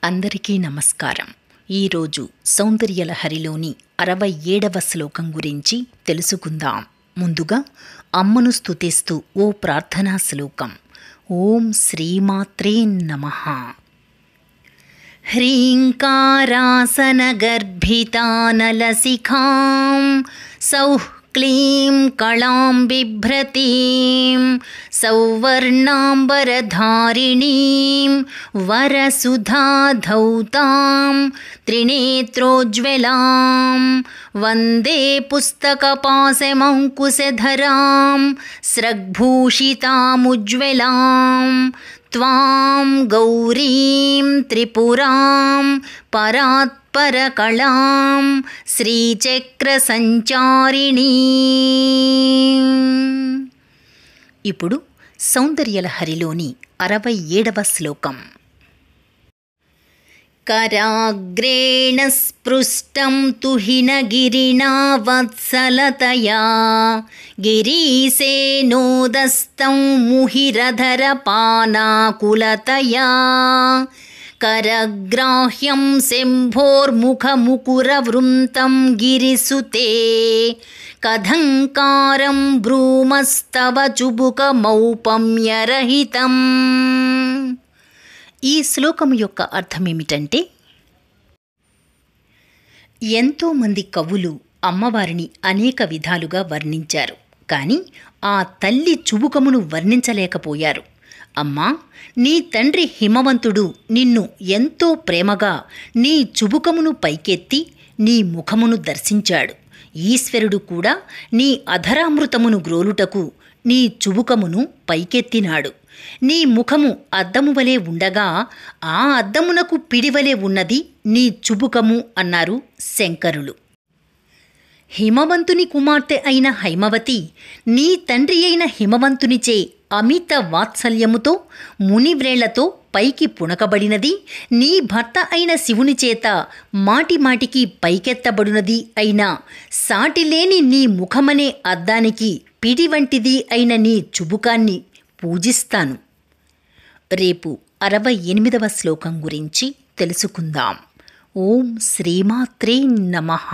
అందరికీ నమస్కారం. ఈరోజు సౌందర్యలహరిలోని 67వ శ్లోకం గురించి తెలుసుకుందాం. ముందుగా అమ్మను స్తుతిస్తూ ఓ ప్రార్థనా శ్లోకం. ఓం శ్రీమాత్రే నమః. హ్రీంకారాసనగర్భితానలసిఖాం సౌః క్లీం కళాం బిభ్రతీం సౌవర్ణాంబరధారిణీం వరసుధాధౌతాం త్రినేత్రోజ్వలాం వందే పుస్తకపాశమంకుశధరాం స్రగ్భూషితాముజ్వలాం త్వాం గౌరీం త్రిపురాం పరాత్పరకళాం శ్రీచక్రసంచారిణీ. ఇప్పుడు సౌందర్యలహరిలోని 67వ శ్లోకం. కరాగ్రేణ స్పృష్టం తుహినగిరిణా వత్సలతయా గిరీశేనోదస్తం ముహిరధరపానాకులతయా కరగ్రాహ్యం శంభోర్ముఖముకురవృంతం గిరిసుతే కథంకారం భ్రూమస్తవ చుబుకమౌపమ్యరహితం. ఈ శ్లోకం యొక్క అర్థమేమిటంటే, ఎంతోమంది కవులు అమ్మవారిని అనేక విధాలుగా వర్ణించారు. కానీ ఆ తల్లి చుబుకమును వర్ణించలేకపోయారు. అమ్మా, నీ తండ్రి హిమవంతుడు నిన్ను ఎంతో ప్రేమగా నీ చుబుకమును పైకెత్తి నీ ముఖమును దర్శించాడు. ఈశ్వరుడు కూడా నీ అధరామృతమును గ్రోలుటకు నీ చుబుకమును పైకెత్తినాడు. నీ ముఖము అద్దము వలె ఉండగా ఆ అద్దమునకు పిడివలె ఉన్నది నీ చుబుకము అన్నారు శంకరులు. హిమవంతుని కుమార్తె అయిన హైమవతి నీ తండ్రి అయిన హిమవంతునిచే అమిత వాత్సల్యముతో మునివ్రేళ్లతో పైకి పుణకబడినది, నీ భర్త అయిన శివుని చేత మాటిమాటికి పైకెత్తబడినది అయిన సాటిలేని నీ ముఖమనే అద్దానికి పిడి వంటిది అయిన నీ చుబుకాన్ని పూజిస్తాను. రేపు 68వ శ్లోకం గురించి తెలుసుకుందాం. ఓం శ్రీమాత్రే నమః.